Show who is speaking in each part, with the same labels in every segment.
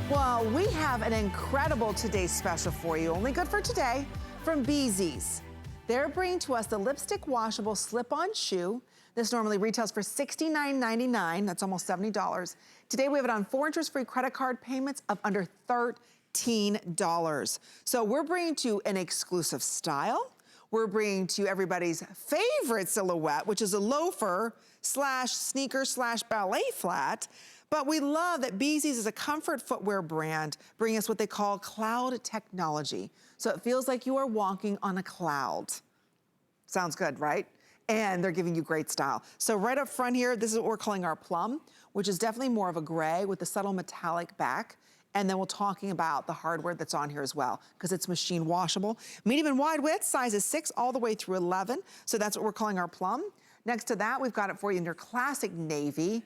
Speaker 1: Well, we have an incredible today's special for you, only good for today, from Bzees. They're bringing to us the lipstick washable slip-on shoe. This normally retails for $69.99, that's almost $70. Today we have it on 4 interest-free credit card payments of under $13. So we're bringing to you an exclusive style. We're bringing to you everybody's favorite silhouette, which is a loafer slash sneaker slash ballet flat. But we love that Bzees is a comfort footwear brand, bringing us what they call cloud technology. So it feels like you are walking on a cloud. Sounds good, right? And they're giving you great style. So right up front here, this is what we're calling our plum, which is definitely more of a gray with a subtle metallic back. And then we're talking about the hardware that's on here as well, because it's machine washable. Medium and wide width, sizes 6 all the way through 11. So that's what we're calling our plum. Next to that, we've got it for you in your classic navy.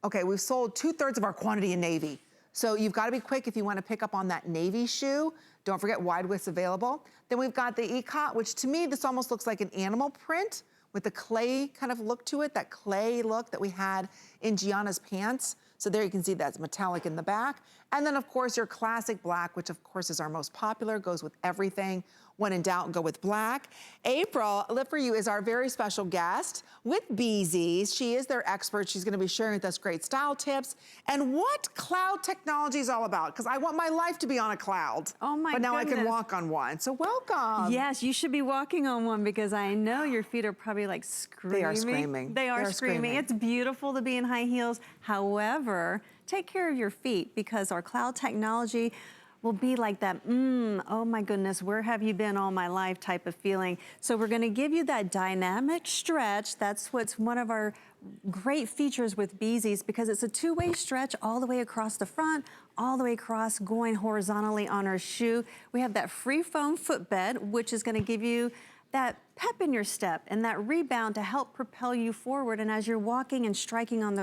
Speaker 1: Okay, we've sold 2/3 of our quantity in navy. So you've got to be quick if you want to pick up on that navy shoe. Don't forget wide widths available. Then we've got the Ecot, which to me, this almost looks like an animal print with the clay kind of look to it, that clay look that we had in Gianna's pants. So there you can see that's metallic in the back. And then of course your classic black, which of course is our most popular, goes with everything. When in doubt, go with black. April, Lip For You is our very special guest with Bzees. She is their expert. She's gonna be sharing with us great style tips and what cloud technology is all about, because I want my life to be on a cloud.
Speaker 2: Oh my
Speaker 1: But now
Speaker 2: goodness.
Speaker 1: I can walk on one, so welcome.
Speaker 2: Yes, you should be walking on one because I know your feet are probably like screaming.
Speaker 1: They are screaming.
Speaker 2: They are screaming. It's beautiful to be in high heels. However, take care of your feet because our cloud technology will be like that, oh my goodness, where have you been all my life type of feeling. So we're gonna give you that dynamic stretch. That's what's one of our great features with Bzees, because it's a two-way stretch all the way across the front, all the way across, going horizontally on our shoe. We have that free foam footbed, which is gonna give you that pep in your step and that rebound to help propel you forward. And as you're walking and striking on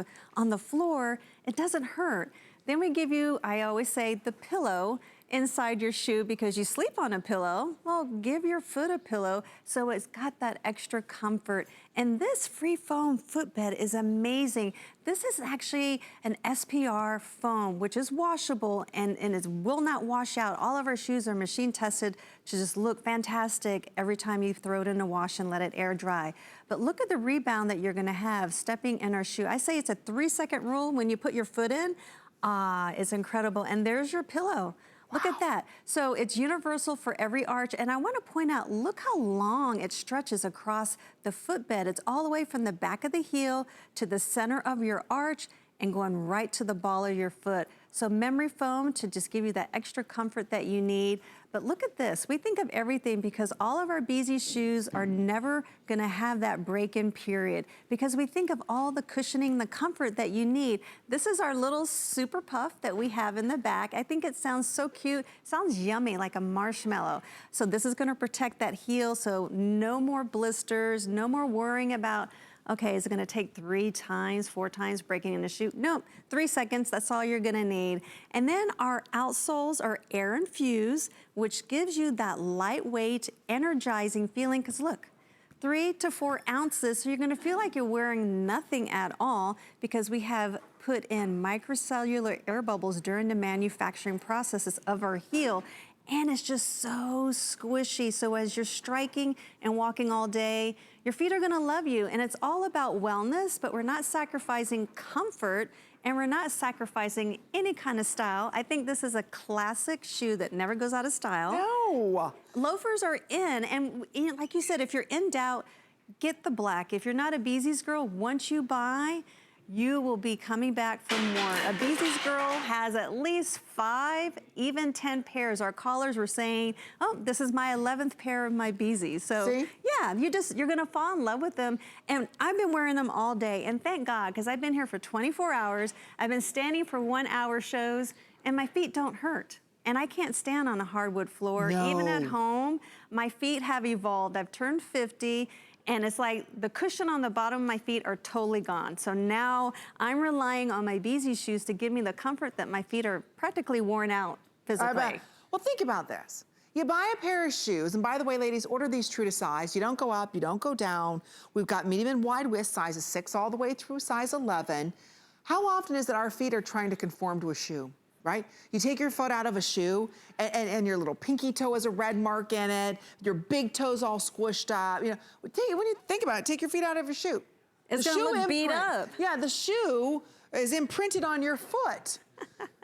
Speaker 2: the floor, it doesn't hurt. Then we give you, I always say, the pillow inside your shoe because you sleep on a pillow. Well, give your foot a pillow so it's got that extra comfort. And this free foam footbed is amazing. This is actually an SPR foam, which is washable and it will not wash out. All of our shoes are machine tested to just look fantastic every time you throw it in the wash and let it air dry. But look at the rebound that you're gonna have stepping in our shoe. I say it's a 3-second rule when you put your foot in. It's incredible. And there's your pillow. Look at that. So it's universal for every arch. And I want to point out, look how long it stretches across the footbed. It's all the way from the back of the heel to the center of your arch and going right to the ball of your foot. So memory foam to just give you that extra comfort that you need. But look at this, we think of everything because all of our Bzees shoes are never gonna have that break-in period because we think of all the cushioning, the comfort that you need. This is our little super puff that we have in the back. I think it sounds so cute, sounds yummy, like a marshmallow. So this is gonna protect that heel, so no more blisters, no more worrying about, okay, is it gonna take 3 times, 4 times breaking in the shoe? Nope, 3 seconds, that's all you're gonna need. And then our outsoles are air infused, which gives you that lightweight, energizing feeling, because look, 3 to 4 ounces, so you're gonna feel like you're wearing nothing at all because we have put in microcellular air bubbles during the manufacturing processes of our heel. And it's just so squishy. So as you're striking and walking all day, your feet are gonna love you. And it's all about wellness, but we're not sacrificing comfort and we're not sacrificing any kind of style. I think this is a classic shoe that never goes out of style.
Speaker 1: No.
Speaker 2: Loafers are in, and like you said, if you're in doubt, get the black. If you're not a Bzees girl, once you buy, you will be coming back for more. A Bzees girl has at least 5, even 10 pairs. Our callers were saying, oh, this is my 11th pair of my Bzees. So
Speaker 1: see?
Speaker 2: Yeah, you're gonna fall in love with them. And I've been wearing them all day, and thank God, because I've been here for 24 hours. I've been standing for 1-hour shows, and my feet don't hurt. And I can't stand on a hardwood floor, even at home. My feet have evolved. I've turned 50. And it's like the cushion on the bottom of my feet are totally gone. So now I'm relying on my Bzees shoes to give me the comfort that my feet are practically worn out physically.
Speaker 1: Well, think about this. You buy a pair of shoes, and by the way, ladies, order these true to size. You don't go up, you don't go down. We've got medium and wide width sizes 6 all the way through size 11. How often is it our feet are trying to conform to a shoe? right? You take your foot out of a shoe and your little pinky toe has a red mark in it, your big toe's all squished up. You know, when you think about it, take your feet out of your shoe.
Speaker 2: It's gonna look beat up.
Speaker 1: Yeah, the shoe is imprinted on your foot.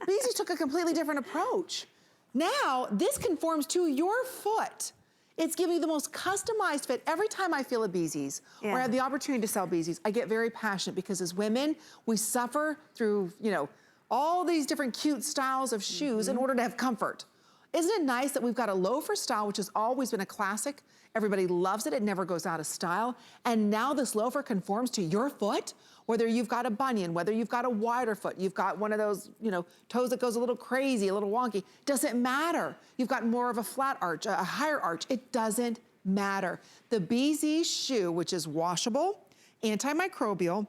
Speaker 1: Bzees took a completely different approach. Now, this conforms to your foot. It's giving you the most customized fit. Every time I feel a Bzees or have the opportunity to sell Bzees, I get very passionate because as women, we suffer through, you know, all these different cute styles of shoes in order to have comfort. Isn't it nice that we've got a loafer style, which has always been a classic? Everybody loves it, it never goes out of style. And now this loafer conforms to your foot, whether you've got a bunion, whether you've got a wider foot, you've got one of those, you know, toes that goes a little crazy, a little wonky, doesn't matter. You've got more of a flat arch, a higher arch, it doesn't matter. The Bzees shoe, which is washable, antimicrobial,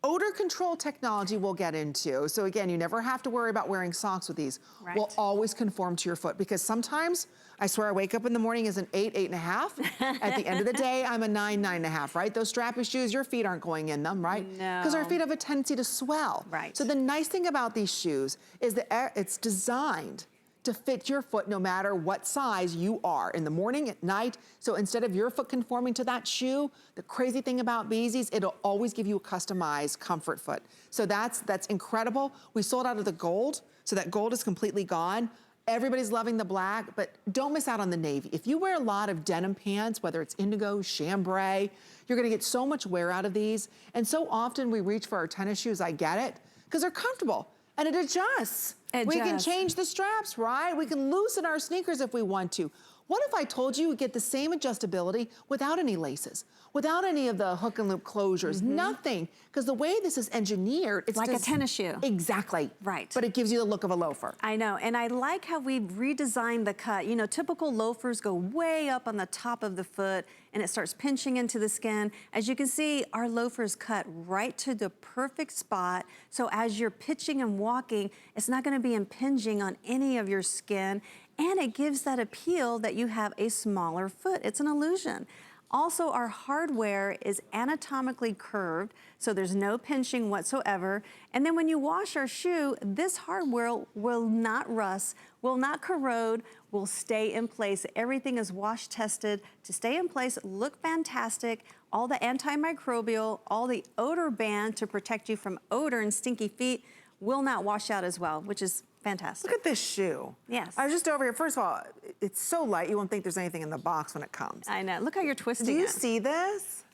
Speaker 1: odor control technology we'll get into. So again, you never have to worry about wearing socks with these.
Speaker 2: Right.
Speaker 1: Will always conform to your foot because sometimes, I swear I wake up in the morning as an 8, 8.5. At the end of the day, I'm a 9, 9.5, right? Those strappy shoes, your feet aren't going in them, right?
Speaker 2: No.
Speaker 1: Because our feet have a tendency to swell.
Speaker 2: Right.
Speaker 1: So the nice thing about these shoes is that it's designed to fit your foot no matter what size you are, in the morning, at night. So instead of your foot conforming to that shoe, the crazy thing about Bzees, it'll always give you a customized comfort foot. So that's incredible. We sold out of the gold, so that gold is completely gone. Everybody's loving the black, but don't miss out on the navy. If you wear a lot of denim pants, whether it's indigo, chambray, you're gonna get so much wear out of these. And so often we reach for our tennis shoes, I get it, because they're comfortable and it adjusts. We can change the straps, right? We can loosen our sneakers if we want to. What if I told you get the same adjustability without any laces, without any of the hook and loop closures, nothing? Because the way this is engineered, it's
Speaker 2: like a tennis shoe.
Speaker 1: Exactly.
Speaker 2: Right.
Speaker 1: But it gives you the look of a loafer.
Speaker 2: I know, and I like how we've redesigned the cut. You know, typical loafers go way up on the top of the foot and it starts pinching into the skin. As you can see, our loafers cut right to the perfect spot. So as you're pitching and walking, it's not gonna be impinging on any of your skin. And it gives that appeal that you have a smaller foot. It's an illusion. Also, our hardware is anatomically curved, so there's no pinching whatsoever. And then when you wash our shoe, this hardware will not rust, will not corrode, will stay in place. Everything is wash tested to stay in place, look fantastic. All the antimicrobial, all the odor band to protect you from odor and stinky feet will not wash out as well, which is fantastic.
Speaker 1: Look at this shoe.
Speaker 2: Yes.
Speaker 1: I was just over here. First of all, it's so light, you won't think there's anything in the box when it comes.
Speaker 2: I know. Look how you're twisting
Speaker 1: Do you
Speaker 2: it.
Speaker 1: see this?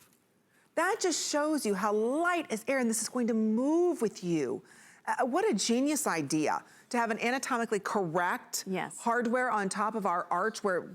Speaker 1: That just shows you how light is air and this is going to move with you. What a genius idea to have an anatomically correct hardware on top of our arch where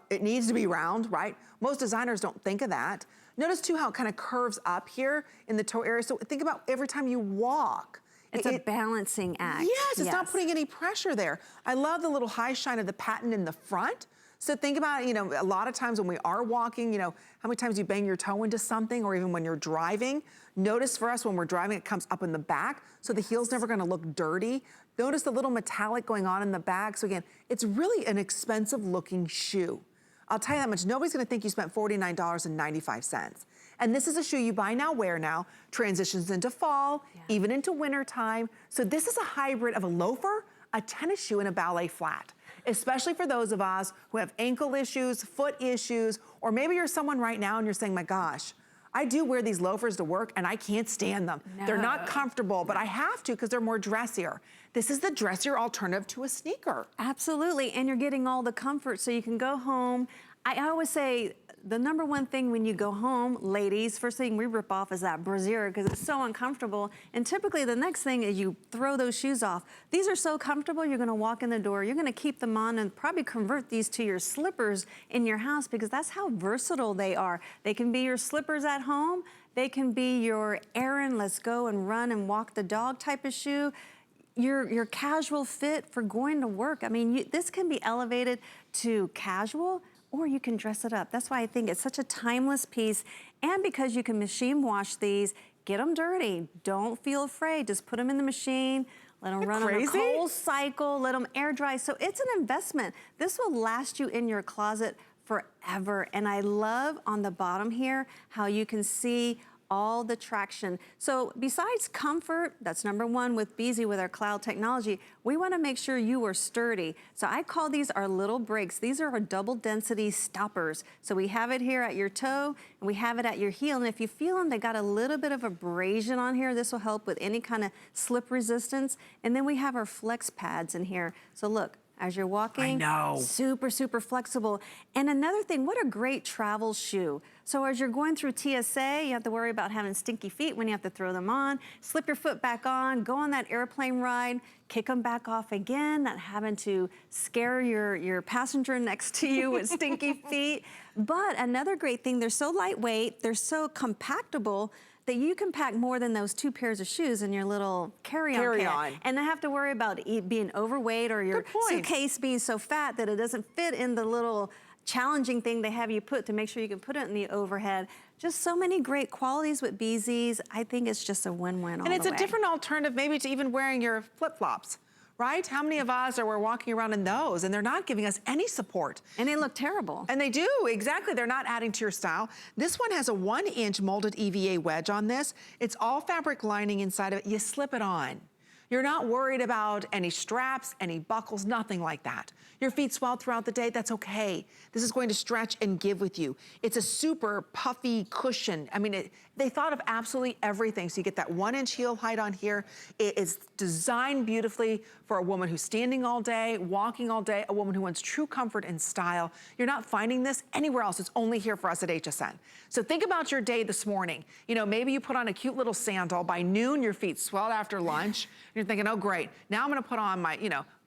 Speaker 1: it needs to be round, right? Most designers don't think of that. Notice too how it kind of curves up here in the toe area. So think about every time you walk.
Speaker 2: It's a balancing act.
Speaker 1: Yes, it's not putting any pressure there. I love the little high shine of the patent in the front. So think about, you know, a lot of times when we are walking, you know, how many times you bang your toe into something or even when you're driving. Notice for us when we're driving, it comes up in the back. So the heel's never gonna look dirty. Notice the little metallic going on in the back. So again, it's really an expensive looking shoe. I'll tell you that much, nobody's gonna think you spent $49.95. And this is a shoe you buy now, wear now, transitions into fall, even into winter time. So this is a hybrid of a loafer, a tennis shoe, and a ballet flat. Especially for those of us who have ankle issues, foot issues, or maybe you're someone right now and you're saying, my gosh, I do wear these loafers to work and I can't stand them. No. They're not comfortable, but I have to because they're more dressier. This is the dressier alternative to a sneaker.
Speaker 2: Absolutely, and you're getting all the comfort so you can go home. I always say, the number one thing when you go home, ladies, first thing we rip off is that brassiere because it's so uncomfortable. And typically the next thing is you throw those shoes off. These are so comfortable, you're gonna walk in the door, you're gonna keep them on and probably convert these to your slippers in your house because that's how versatile they are. They can be your slippers at home, they can be your errand, let's go and run and walk the dog type of shoe. Your casual fit for going to work. I mean, this can be elevated to casual, or you can dress it up. That's why I think it's such a timeless piece. And because you can machine wash these, get them dirty. Don't feel afraid. Just put them in the machine, let them run on a cold cycle, let them air dry. So it's an investment. This will last you in your closet forever. And I love on the bottom here how you can see all the traction. So besides comfort, that's number one with Bzees with our cloud technology, we wanna make sure you are sturdy. So I call these our little brakes. These are our double density stoppers. So we have it here at your toe and we have it at your heel. And if you feel them, they got a little bit of abrasion on here. This will help with any kind of slip resistance. And then we have our flex pads in here. So look, as you're walking,
Speaker 1: I know.
Speaker 2: super, super flexible. And another thing, what a great travel shoe. So as you're going through TSA, you have to worry about having stinky feet when you have to throw them on, slip your foot back on, go on that airplane ride, kick them back off again, not having to scare your passenger next to you with stinky feet. But another great thing, they're so lightweight, they're so compactable, that you can pack more than those 2 pairs of shoes in your little carry-on kit. And not have to worry about being overweight or your suitcase being so fat that it doesn't fit in the little challenging thing they have you put to make sure you can put it in the overhead. Just so many great qualities with Bzees. I think it's just a win-win all the way.
Speaker 1: And it's a different alternative maybe to even wearing your flip-flops. Right? How many of us we're walking around in those and they're not giving us any support?
Speaker 2: And they look terrible.
Speaker 1: And they do, exactly. They're not adding to your style. This one has a 1-inch molded EVA wedge on this. It's all fabric lining inside of it. You slip it on. You're not worried about any straps, any buckles, nothing like that. Your feet swell throughout the day, that's okay. This is going to stretch and give with you. It's a super puffy cushion. I mean, they thought of absolutely everything. So you get that 1-inch heel height on here. It is designed beautifully for a woman who's standing all day, walking all day, a woman who wants true comfort and style. You're not finding this anywhere else. It's only here for us at HSN. So think about your day this morning. You know, maybe you put on a cute little sandal. By noon, your feet swelled after lunch. You're thinking, oh great, now I'm gonna put on my,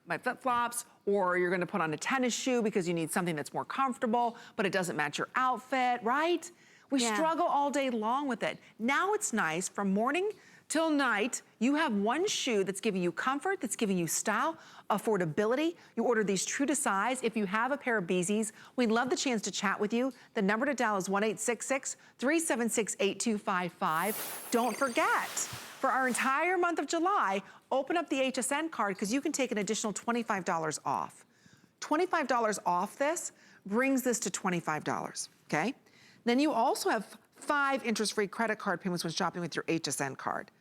Speaker 1: my flip-flops, or you're gonna put on a tennis shoe because you need something that's more comfortable, but it doesn't match your outfit, right? We struggle all day long with it. Now it's nice from morning till night, you have one shoe that's giving you comfort, that's giving you style, affordability. You order these true to size. If you have a pair of Bzees, we'd love the chance to chat with you. The number to dial is 1-866-376-8255. Don't forget, for our entire month of July, open up the HSN card because you can take an additional $25 off. $25 off this brings this to $25, okay? Then you also have 5 interest-free credit card payments when shopping with your HSN card.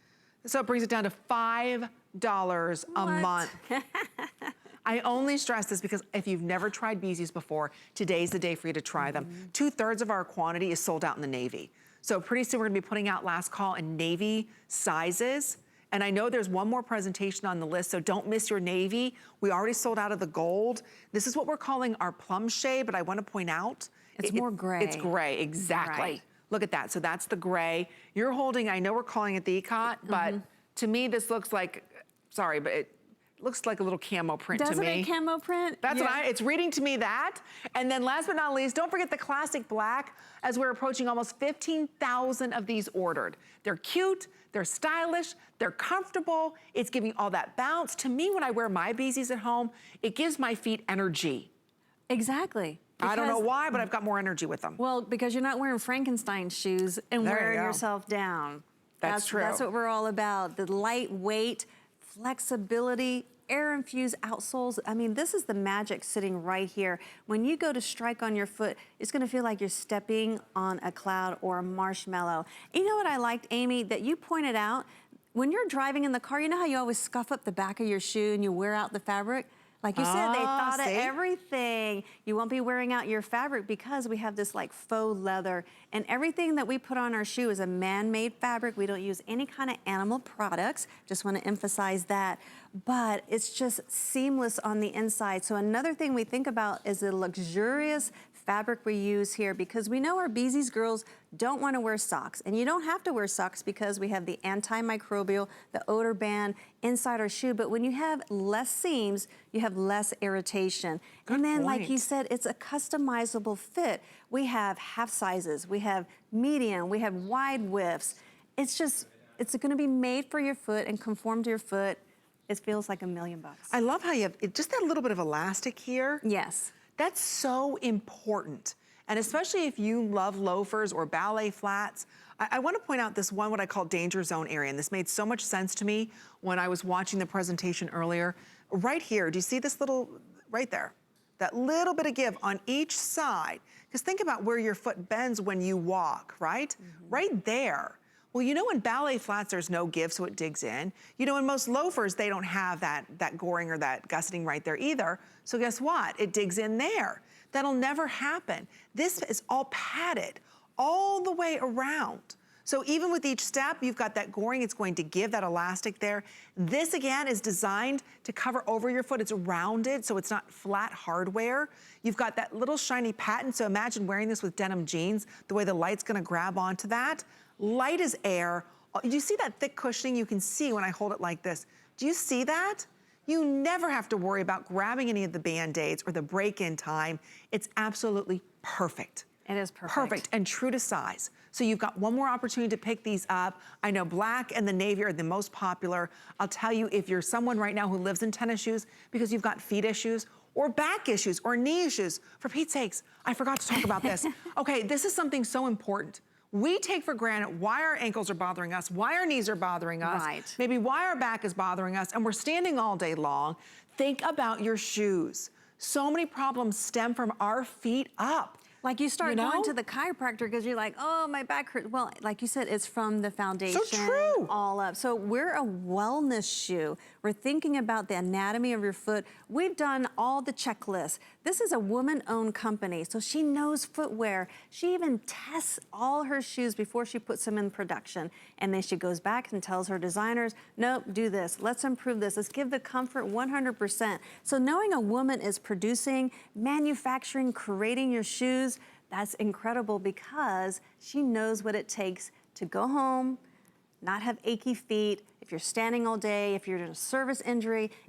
Speaker 1: So it brings it down to $5 a month. I only stress this because if you've never tried Bzees before, today's the day for you to try them. 2/3 of our quantity is sold out in the navy. So pretty soon we're gonna be putting out last call in navy sizes. And I know there's one more presentation on the list, so don't miss your navy. We already sold out of the gold. This is what we're calling our plum shade, but I wanna point out.
Speaker 2: It's more gray.
Speaker 1: It's gray, exactly. Right. Look at that, so that's the gray. You're holding, I know we're calling it the ikat, but to me this looks like, sorry, but it looks like a little camo print to me.
Speaker 2: Doesn't it camo print?
Speaker 1: That's what it's reading to me that. And then last but not least, don't forget the classic black as we're approaching almost 15,000 of these ordered. They're cute, they're stylish, they're comfortable, it's giving all that bounce. To me, when I wear my Bzees at home, it gives my feet energy.
Speaker 2: Exactly.
Speaker 1: I don't know why, but I've got more energy with them.
Speaker 2: Well, because you're not wearing Frankenstein shoes and wearing yourself down.
Speaker 1: That's true.
Speaker 2: That's what we're all about. The lightweight, flexibility, air-infused outsoles. I mean, this is the magic sitting right here. When you go to strike on your foot, it's gonna feel like you're stepping on a cloud or a marshmallow. You know what I liked, Amy, that you pointed out? When you're driving in the car, you know how you always scuff up the back of your shoe and you wear out the fabric? Like you said, they thought of everything. You won't be wearing out your fabric because we have this like faux leather, and everything that we put on our shoe is a man-made fabric. We don't use any kind of animal products. Just want to emphasize that. But it's just seamless on the inside. So another thing we think about is the luxurious fabric we use here, because we know our Bzees girls don't want to wear socks, and you don't have to wear socks because we have the antimicrobial, the odor band inside our shoe. But when you have less seams, you have less irritation. And then, like you said, it's a customizable fit. We have half sizes, we have medium, we have wide widths. It's just, it's going to be made for your foot and conform to your foot. It feels like $1 million.
Speaker 1: I love how you have just that little bit of elastic here.
Speaker 2: Yes.
Speaker 1: That's so important. And especially if you love loafers or ballet flats, I want to point out this one, what I call danger zone area. And this made so much sense to me when I was watching the presentation earlier. Right here, do you see this little, right there? That little bit of give on each side. Because think about where your foot bends when you walk, right? Right there. Well, you know in ballet flats, there's no give, so it digs in. You know, in most loafers, they don't have that goring or that gusseting right there either. So guess what? It digs in there. That'll never happen. This is all padded all the way around. So even with each step, you've got that goring, it's going to give that elastic there. This again is designed to cover over your foot. It's rounded, so it's not flat hardware. You've got that little shiny patent, so imagine wearing this with denim jeans, the way the light's gonna grab onto that. Light as air. Do you see that thick cushioning? You can see when I hold it like this. Do you see that? You never have to worry about grabbing any of the Band-Aids or the break-in time. It's absolutely perfect.
Speaker 2: It is perfect.
Speaker 1: Perfect and true to size. So you've got one more opportunity to pick these up. I know black and the navy are the most popular. I'll tell you, if you're someone right now who lives in tennis shoes because you've got feet issues or back issues or knee issues, for Pete's sakes, I forgot to talk about this. Okay, this is something so important. We take for granted why our ankles are bothering us, why our knees are bothering us, maybe why our back is bothering us, and we're standing all day long. Think about your shoes. So many problems stem from our feet up.
Speaker 2: Like you start going to the chiropractor because you're like, oh, my back hurts. Well, like you said, it's from the foundation all up. So we're a wellness shoe. We're thinking about the anatomy of your foot. We've done all the checklists. This is a woman-owned company, so she knows footwear. She even tests all her shoes before she puts them in production. And then she goes back and tells her designers, nope, do this. Let's improve this. Let's give the comfort 100%. So knowing a woman is producing, manufacturing, creating your shoes, that's incredible because she knows what it takes to go home, not have achy feet, if you're standing all day, if you're in a service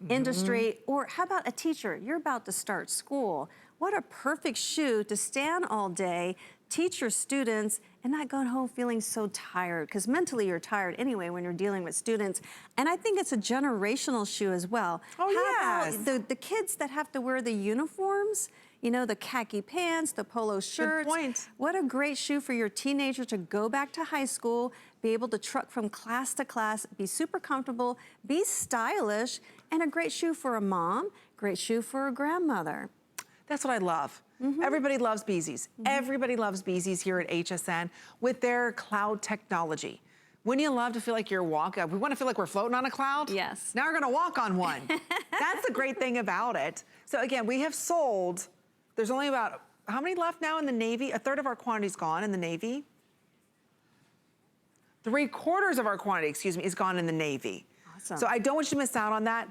Speaker 2: industry, or how about a teacher? You're about to start school. What a perfect shoe to stand all day, teach your students, and not go home feeling so tired, because mentally you're tired anyway when you're dealing with students. And I think it's a generational shoe as well.
Speaker 1: Oh, yes.
Speaker 2: How about the kids that have to wear the uniforms? You know, the khaki pants, the polo shirts.
Speaker 1: Good point.
Speaker 2: What a great shoe for your teenager to go back to high school, be able to truck from class to class, be super comfortable, be stylish, and a great shoe for a mom, great shoe for a grandmother.
Speaker 1: That's what I love. Everybody loves Bzees. Everybody loves Bzees here at HSN with their cloud technology. Wouldn't you love to feel like you're walking? We want to feel like we're floating on a cloud?
Speaker 2: Yes.
Speaker 1: Now we're going to walk on one. That's the great thing about it. So again, we have sold, there's only about, how many left now in the navy? A third of our quantity's gone in the navy. 3/4 of our quantity, excuse me, is gone in the navy.
Speaker 2: Awesome.
Speaker 1: So I don't want you to miss out on that.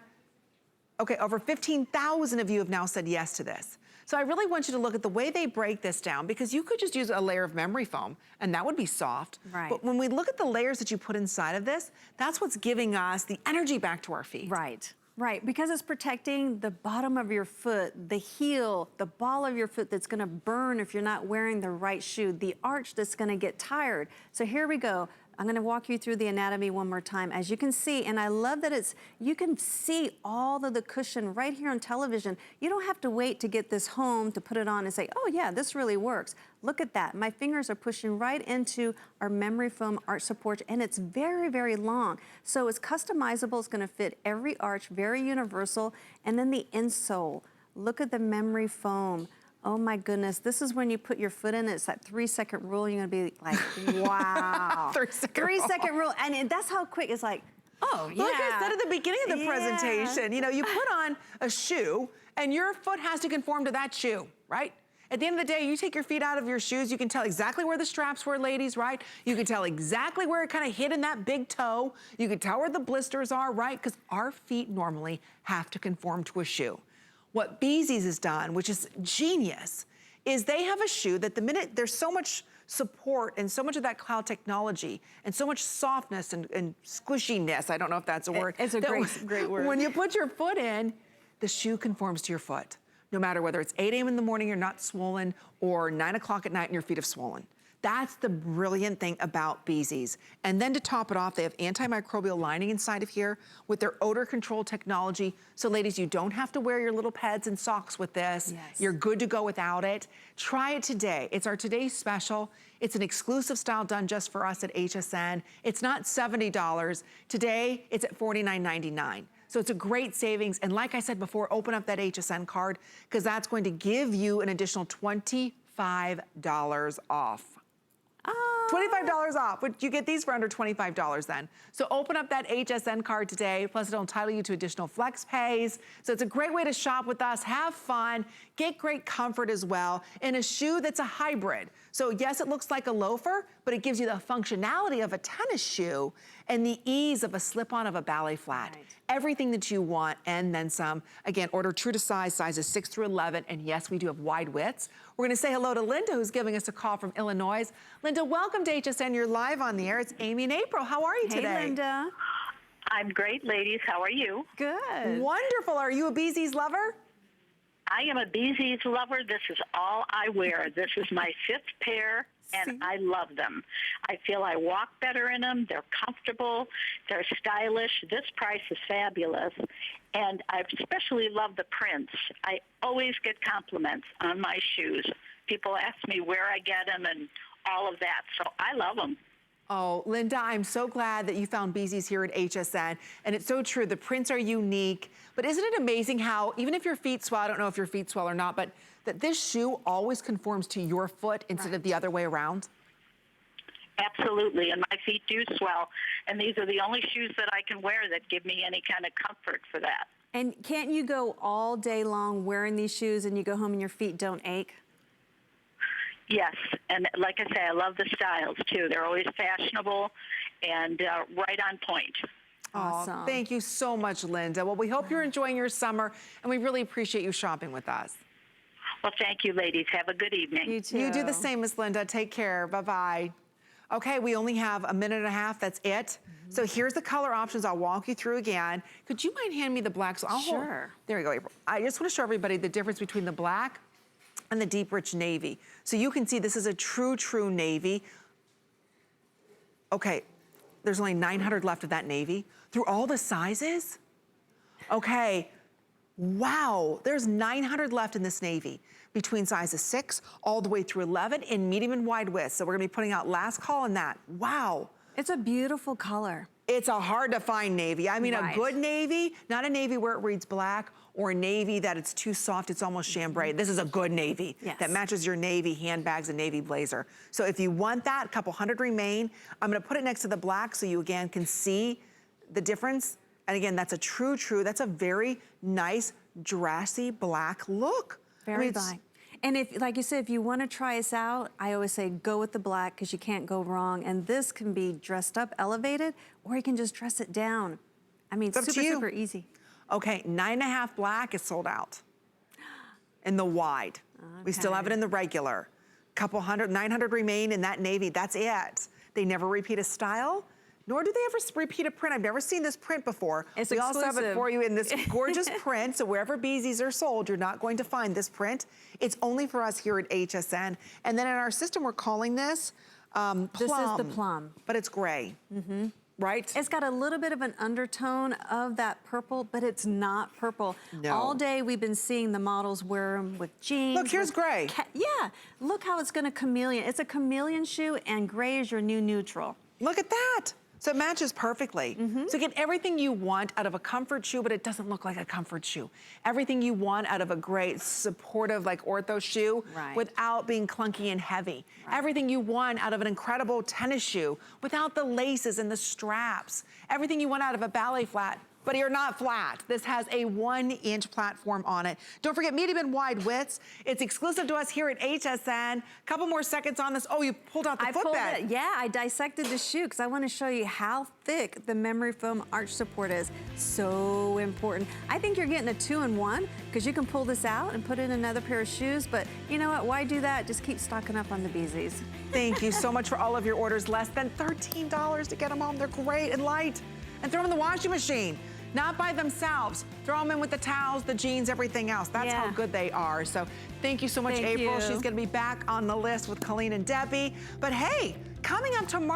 Speaker 1: Okay, over 15,000 of you have now said yes to this. So I really want you to look at the way they break this down, because you could just use a layer of memory foam and that would be soft.
Speaker 2: Right.
Speaker 1: But when we look at the layers that you put inside of this, that's what's giving us the energy back to our feet.
Speaker 2: Right. Right, because it's protecting the bottom of your foot, the heel, the ball of your foot that's gonna burn if you're not wearing the right shoe, the arch that's gonna get tired. So here we go. I'm gonna walk you through the anatomy one more time. As you can see, and I love that you can see all of the cushion right here on television. You don't have to wait to get this home to put it on and say, oh yeah, this really works. Look at that. My fingers are pushing right into our memory foam arch support, and it's very, very long. So it's customizable. It's gonna fit every arch, very universal. And then the insole. Look at the memory foam. Oh my goodness, this is when you put your foot in, it's that 3-second rule. You're gonna be like, wow. 3-second rule, and that's how quick, it's like, oh yeah.
Speaker 1: Like I said at the beginning of the presentation, you know, you put on a shoe and your foot has to conform to that shoe, right? At the end of the day, you take your feet out of your shoes, you can tell exactly where the straps were, ladies, right? You can tell exactly where it kind of hit in that big toe. You can tell where the blisters are, right? Because our feet normally have to conform to a shoe. What Bzees has done, which is genius, is they have a shoe that the minute there's so much support and so much of that cloud technology and so much softness and squishiness, I don't know if that's a word.
Speaker 2: It's a great word.
Speaker 1: When you put your foot in, the shoe conforms to your foot. No matter whether it's 8 a.m. in the morning, you're not swollen, or 9 o'clock at night and your feet have swollen. That's the brilliant thing about Bzees. And then to top it off, they have antimicrobial lining inside of here with their odor control technology. So ladies, you don't have to wear your little pads and socks with this.
Speaker 2: Yes.
Speaker 1: You're good to go without it. Try it today. It's our today's special. It's an exclusive style done just for us at HSN. It's not $70. Today, it's at $49.99. So it's a great savings. And like I said before, open up that HSN card, because that's going to give you an additional $25 off. $25 off. Would you get these for under $25 then? So open up that HSN card today, plus it'll entitle you to additional flex pays. So it's a great way to shop with us, have fun, get great comfort as well, in a shoe that's a hybrid. So yes, it looks like a loafer, but it gives you the functionality of a tennis shoe and the ease of a slip-on of a ballet flat.
Speaker 2: Right.
Speaker 1: Everything that you want and then some. Again, order true to size, sizes 6 through 11, and yes, we do have wide widths. We're gonna say hello to Linda, who's giving us a call from Illinois. Linda, welcome to HSN. You're live on the air. It's Amy and April. How are you today?
Speaker 2: Hey, Linda.
Speaker 3: I'm great, ladies. How are you?
Speaker 2: Good.
Speaker 1: Wonderful. Are you a Bzees lover?
Speaker 3: I am a Bzees lover. This is all I wear. This is my 5th pair, and I love them. I feel I walk better in them. They're comfortable. They're stylish. This price is fabulous. And I especially love the prints. I always get compliments on my shoes. People ask me where I get them and all of that. So I love them.
Speaker 1: Oh, Linda, I'm so glad that you found Bzees here at HSN. And it's so true, the prints are unique. But isn't it amazing how, even if your feet swell, I don't know if your feet swell or not, but that this shoe always conforms to your foot instead of the other way around?
Speaker 3: Absolutely, and my feet do swell. And these are the only shoes that I can wear that give me any kind of comfort for that.
Speaker 2: And can't you go all day long wearing these shoes and you go home and your feet don't ache?
Speaker 3: Yes, and like I say, I love the styles too. They're always fashionable and right on point.
Speaker 2: Awesome.
Speaker 1: Oh, thank you so much, Linda. Well, we hope you're enjoying your summer, and we really appreciate you shopping with us.
Speaker 3: Well, thank you, ladies. Have a good evening.
Speaker 2: You too.
Speaker 1: You do the same, Miss Linda. Take care. Bye-bye. Okay, we only have a minute and a half. That's it. So here's the color options. I'll walk you through again. Could you mind handing me the black? So I'll
Speaker 2: Sure.
Speaker 1: There you go, April. I just want to show everybody the difference between the black and the deep rich navy. So you can see this is a true navy. Okay, there's only 900 left of that navy. Through all the sizes? Okay, wow, there's 900 left in this navy between sizes 6 all the way through 11 in medium and wide width. So we're gonna be putting out last call on that. Wow.
Speaker 2: It's a beautiful color.
Speaker 1: It's a hard to find navy. I mean,
Speaker 2: Right.
Speaker 1: a good navy, not a navy where it reads black or a navy that it's too soft, it's almost chambray. This is a good navy that matches your navy handbags and navy blazer. So if you want that, a couple hundred remain. I'm gonna put it next to the black so you again can see the difference. And again, that's a true, that's a very nice, dressy black look.
Speaker 2: Very black. And if, like you said, if you want to try us out, I always say go with the black because you can't go wrong. And this can be dressed up, elevated, or you can just dress it down. I mean, super easy.
Speaker 1: Okay, 9.5 black is sold out in the wide. We still have it in the regular. Couple hundred, 900 remain in that navy, that's it. They never repeat a style, nor do they ever repeat a print. I've never seen this print before.
Speaker 2: It's
Speaker 1: we
Speaker 2: exclusive.
Speaker 1: also have it for you in this gorgeous print, so wherever Bzees are sold, you're not going to find this print. It's only for us here at HSN. And then in our system, we're calling this plum.
Speaker 2: This is the plum.
Speaker 1: But it's gray, right?
Speaker 2: It's got a little bit of an undertone of that purple, but it's not purple.
Speaker 1: No.
Speaker 2: All day we've been seeing the models wear them with jeans.
Speaker 1: Look, here's gray.
Speaker 2: Yeah, look how it's gonna chameleon. It's a chameleon shoe and gray is your new neutral.
Speaker 1: Look at that. So it matches perfectly. So get everything you want out of a comfort shoe, but it doesn't look like a comfort shoe. Everything you want out of a great supportive like ortho shoe without being clunky and heavy. Everything you want out of an incredible tennis shoe without the laces and the straps. Everything you want out of a ballet flat, but you're not flat. This has a 1-inch platform on it. Don't forget medium and wide widths. It's exclusive to us here at HSN. Couple more seconds on this. Oh, you pulled out the footbed.
Speaker 2: Yeah, I dissected the shoe because I want to show you how thick the memory foam arch support is. So important. I think you're getting a 2-in-1 because you can pull this out and put in another pair of shoes, but you know what, why do that? Just keep stocking up on the Bzees.
Speaker 1: Thank you so much for all of your orders. Less than $13 to get them home. They're great and light. And throw them in the washing machine. Not by themselves. Throw them in with the towels, the jeans, everything else. That's how good they are. So thank you so much, April. She's gonna be back on the list with Colleen and Debbie. But hey, coming up tomorrow,